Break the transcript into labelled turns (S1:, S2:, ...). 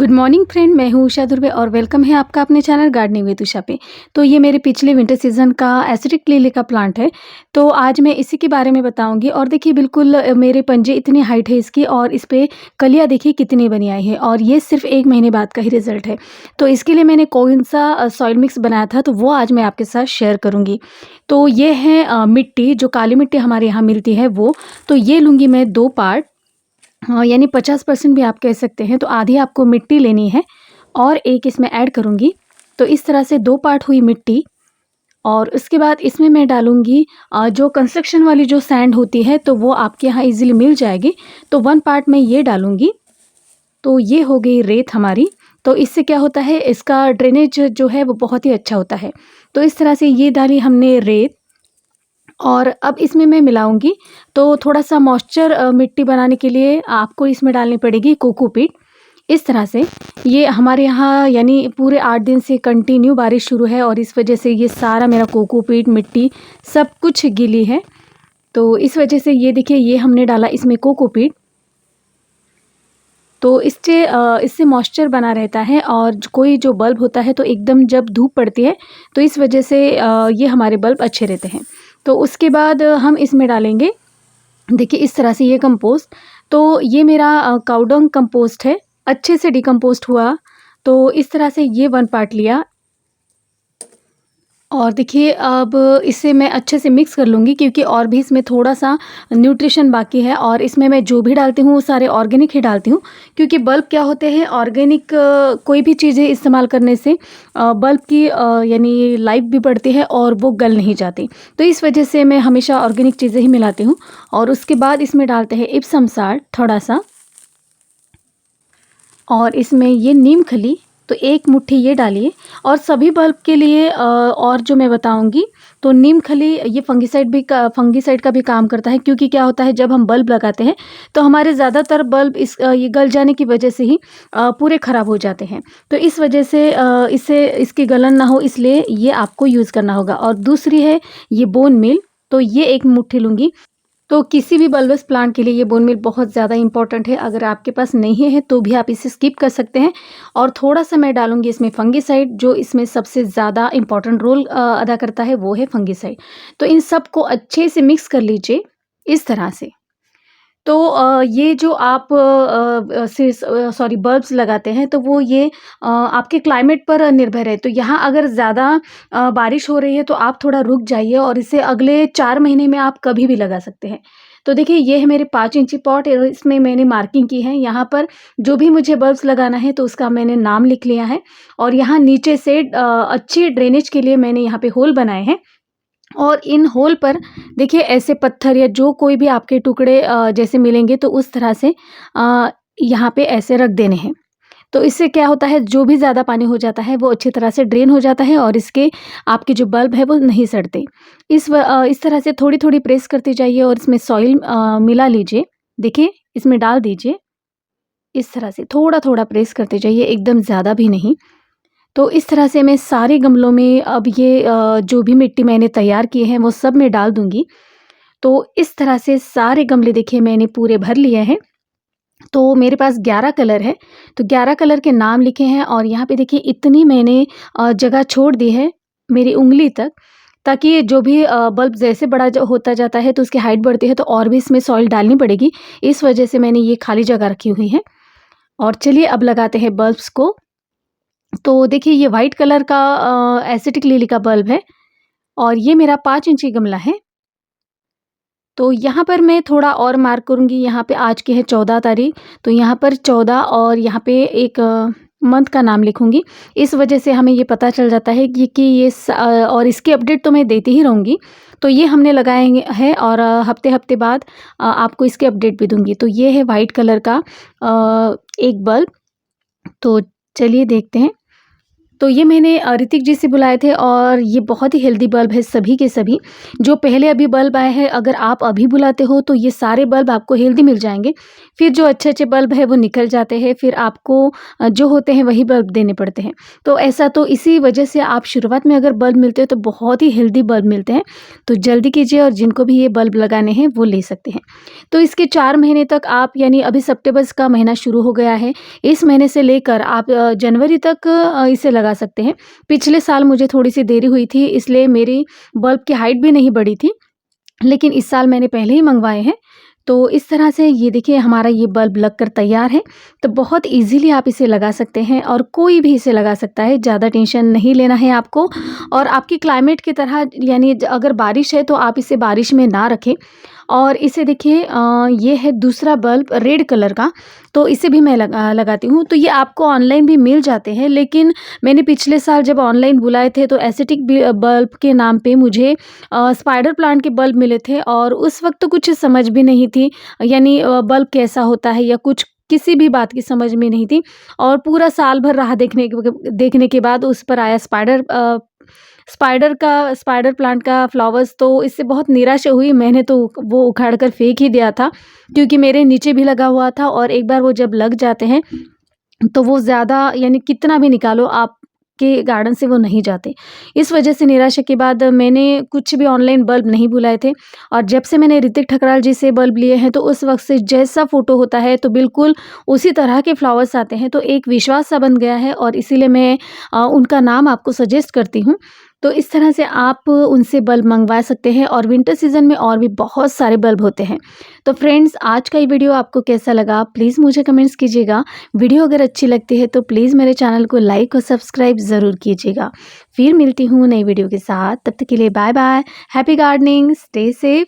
S1: Good morning friend, मैं हूँ उषा धुर्वे और वेलकम है आपका अपने चैनल गार्डनिंग विद उषा पे। तो ये मेरे पिछले विंटर सीजन का एसिटिक लिली का प्लांट है। तो आज मैं इसी के बारे में बताऊंगी। और देखिए बिल्कुल मेरे पंजे इतनी हाइट है इसकी और इस पे कलियाँ देखिए कितनी बनी आई है और ये सिर्फ 1 महीने बाद का ही रिजल्ट है। तो इसके लिए मैंने कौन सा सॉइल मिक्स बनाया था तो वो आज मैं आपके साथ शेयर करूँगी। तो ये है मिट्टी, जो काली मिट्टी हमारे यहाँ मिलती है वो। तो ये लूँगी मैं 2 पार्ट, हाँ, यानी 50% भी आप कह सकते हैं। तो आधी आपको मिट्टी लेनी है और एक इसमें ऐड करूँगी। तो इस तरह से 2 पार्ट हुई मिट्टी। और उसके बाद इसमें मैं डालूँगी जो कंस्ट्रक्शन वाली जो सैंड होती है तो वो आपके यहाँ ईज़िली मिल जाएगी। तो 1 पार्ट मैं ये डालूँगी। तो ये हो गई रेत हमारी। तो इससे क्या होता है, इसका ड्रेनेज जो है वो बहुत ही अच्छा होता है। तो इस तरह से ये डाली हमने रेत और अब इसमें मैं मिलाऊंगी। तो थोड़ा-सा मॉइस्चर मिट्टी बनाने के लिए आपको इसमें डालनी पड़ेगी कोकोपीट। इस तरह से ये हमारे यहाँ यानी पूरे 8 दिन से कंटिन्यू बारिश शुरू है और इस वजह से ये सारा मेरा कोकोपीट, मिट्टी सब कुछ गीली है। तो इस वजह से ये देखिए ये हमने डाला इसमें कोकोपीट। तो इससे मॉइस्चर बना रहता है और कोई जो बल्ब होता है तो एकदम जब धूप पड़ती है तो इस वजह से ये हमारे बल्ब अच्छे रहते हैं। तो उसके बाद हम इसमें डालेंगे, देखिए इस तरह से ये कंपोस्ट। तो ये मेरा काउडंग कंपोस्ट है, अच्छे से डिकम्पोस्ट हुआ। तो इस तरह से ये 1 पार्ट लिया और देखिए अब इसे मैं अच्छे से मिक्स कर लूँगी क्योंकि और भी इसमें थोड़ा-सा न्यूट्रिशन बाकी है। और इसमें मैं जो भी डालती हूँ वो सारे ऑर्गेनिक ही डालती हूँ क्योंकि बल्ब क्या होते हैं, ऑर्गेनिक कोई भी चीज़ें इस्तेमाल करने से बल्ब की यानी लाइफ भी बढ़ती है और वो गल नहीं जाती। तो इस वजह से मैं हमेशा ऑर्गेनिक चीज़ें ही मिलाती हूँ। और उसके बाद इसमें डालते हैं इप्सम साल्ट थोड़ा-सा और इसमें ये नीम खली, तो 1 मुट्ठी ये डालिए। और सभी बल्ब के लिए और जो मैं बताऊँगी, तो नीम खली ये फंगिसाइड का भी काम करता है क्योंकि क्या होता है जब हम बल्ब लगाते हैं तो हमारे ज़्यादातर बल्ब ये गल जाने की वजह से ही पूरे ख़राब हो जाते हैं। तो इस वजह से इससे इसकी गलन ना हो इसलिए ये आपको यूज़ करना होगा। और दूसरी है ये बोन मील, तो ये 1 मुट्ठी लूँगी। तो किसी भी बल्बस प्लांट के लिए ये बोन मील बहुत ज़्यादा इंपॉर्टेंट है। अगर आपके पास नहीं है तो भी आप इसे स्किप कर सकते हैं। और थोड़ा-सा मैं डालूँगी इसमें फंगिसाइड, जो इसमें सबसे ज़्यादा इम्पोर्टेंट रोल अदा करता है वो है फंगिसाइड। तो इन सबको अच्छे से मिक्स कर लीजिए इस तरह से। तो ये जो आप बल्ब्स लगाते हैं तो वो ये आपके क्लाइमेट पर निर्भर है। तो यहाँ अगर ज़्यादा बारिश हो रही है तो आप थोड़ा रुक जाइए और इसे अगले 4 महीने में आप कभी भी लगा सकते हैं। तो देखिए ये है मेरे 5 इंची पॉट, इसमें मैंने मार्किंग की है। यहाँ पर जो भी मुझे बल्ब्स लगाना है तो उसका मैंने नाम लिख लिया है। और यहाँ नीचे से अच्छी ड्रेनेज के लिए मैंने यहाँ पे होल बनाए हैं। और इन होल पर देखिए ऐसे पत्थर या जो कोई भी आपके टुकड़े जैसे मिलेंगे तो उस तरह से यहाँ पे ऐसे रख देने हैं। तो इससे क्या होता है, जो भी ज़्यादा पानी हो जाता है वो अच्छी तरह से ड्रेन हो जाता है और इसके आपके जो बल्ब है वो नहीं सड़ते। इस तरह से थोड़ी-थोड़ी प्रेस करते जाइए और इसमें सॉइल मिला लीजिए। देखिए इसमें डाल दीजिए। इस तरह से थोड़ा-थोड़ा प्रेस करते जाइए, एकदम ज़्यादा भी नहीं। तो इस तरह से मैं सारे गमलों में अब ये जो भी मिट्टी मैंने तैयार की है वो सब मैं डाल दूँगी। तो इस तरह से सारे गमले देखिए मैंने पूरे भर लिए हैं। तो मेरे पास 11 कलर है, तो 11 कलर के नाम लिखे हैं और यहाँ पे देखिए इतनी मैंने जगह छोड़ दी है मेरी उँगली तक, ताकि जो भी बल्ब जैसे बड़ा होता जाता है तो उसकी हाइट बढ़ती है तो और भी इसमें सॉइल डालनी पड़ेगी। इस वजह से मैंने ये खाली जगह रखी हुई है। और चलिए अब लगाते हैं बल्ब्स को। तो देखिए ये वाइट कलर का एसिटिक लिली का बल्ब है और ये मेरा 5 इंची गमला है। तो यहाँ पर मैं थोड़ा और मार्क करूँगी, यहाँ पे आज की है 14 तारीख, तो यहाँ पर 14 और यहाँ पे एक मंथ का नाम लिखूँगी। इस वजह से हमें ये पता चल जाता है कि और इसकी अपडेट तो मैं देती ही रहूँगी। तो ये हमने लगाएँगे है और हफ्ते-हफ्ते बाद आपको इसकी अपडेट भी दूँगी। तो ये है वाइट कलर का एक बल्ब। तो चलिए देखते हैं। तो ये मैंने ऋतिक जी से बुलाए थे और ये बहुत ही हेल्दी बल्ब है सभी के सभी। जो पहले अभी बल्ब आए हैं, अगर आप अभी बुलाते हो तो ये सारे बल्ब आपको हेल्दी मिल जाएँगे। फिर जो अच्छे-अच्छे बल्ब हैं वो निकल जाते हैं, फिर आपको जो होते हैं वही बल्ब देने पड़ते हैं। तो ऐसा तो इसी वजह से आप शुरुआत में अगर बल्ब मिलते हैं तो बहुत ही हेल्दी बल्ब मिलते हैं। तो जल्दी कीजिए और जिनको भी ये बल्ब लगाने हैं वो ले सकते हैं। तो इसके 4 महीने तक आप, यानी अभी सितंबर का महीना शुरू हो गया है, इस महीने से लेकर आप जनवरी तक इसे लगा सकते हैं। पिछले साल मुझे थोड़ी-सी देरी हुई थी, इसलिए मेरी बल्ब की हाइट भी नहीं बढ़ी थी, लेकिन इस साल मैंने पहले ही मँगवाए हैं। तो इस तरह से ये देखिए हमारा ये बल्ब लगकर तैयार है। तो बहुत ईज़िली आप इसे लगा सकते हैं और कोई भी इसे लगा सकता है, ज़्यादा टेंशन नहीं लेना है आपको। और आपकी क्लाइमेट की तरह, यानी अगर बारिश है तो आप इसे बारिश में ना रखें। और इसे देखिए ये है दूसरा बल्ब रेड कलर का, तो इसे भी मैं लगाती हूँ। तो ये आपको ऑनलाइन भी मिल जाते हैं, लेकिन मैंने पिछले साल जब ऑनलाइन बुलाए थे तो एस्थेटिक बल्ब के नाम पे मुझे स्पाइडर प्लांट के बल्ब मिले थे और उस वक़्त तो कुछ समझ भी नहीं थी, यानी बल्ब कैसा होता है या कुछ किसी भी बात की समझ में नहीं थी। और पूरा साल भर राह देखने के बाद उस पर आया स्पाइडर प्लांट का फ्लावर्स, तो इससे बहुत निराशा हुई। मैंने तो वो उखाड़ कर फेंक ही दिया था, क्योंकि मेरे नीचे भी लगा हुआ था और एक बार वो जब लग जाते हैं तो वो ज़्यादा, यानी कितना भी निकालो आपके गार्डन से वो नहीं जाते। इस वजह से निराशा के बाद मैंने कुछ भी ऑनलाइन बल्ब नहीं बुलाए थे। और जब से मैंने ऋतिक ठकराल जी से बल्ब लिए हैं तो उस वक़्त से जैसा फ़ोटो होता है तो बिल्कुल उसी तरह के फ्लावर्स आते हैं। तो एक विश्वास सा बन गया है और इसीलिए मैं उनका नाम आपको सजेस्ट करती हूँ। तो इस तरह से आप उनसे बल्ब मँगवा सकते हैं और विंटर सीज़न में और भी बहुत सारे बल्ब होते हैं। तो फ्रेंड्स, आज का ये वीडियो आपको कैसा लगा प्लीज़ मुझे कमेंट्स कीजिएगा। वीडियो अगर अच्छी लगती है तो प्लीज़ मेरे चैनल को लाइक और सब्सक्राइब ज़रूर कीजिएगा। फिर मिलती हूँ नई वीडियो के साथ, तब तक के लिए bye bye. Happy gardening, stay safe.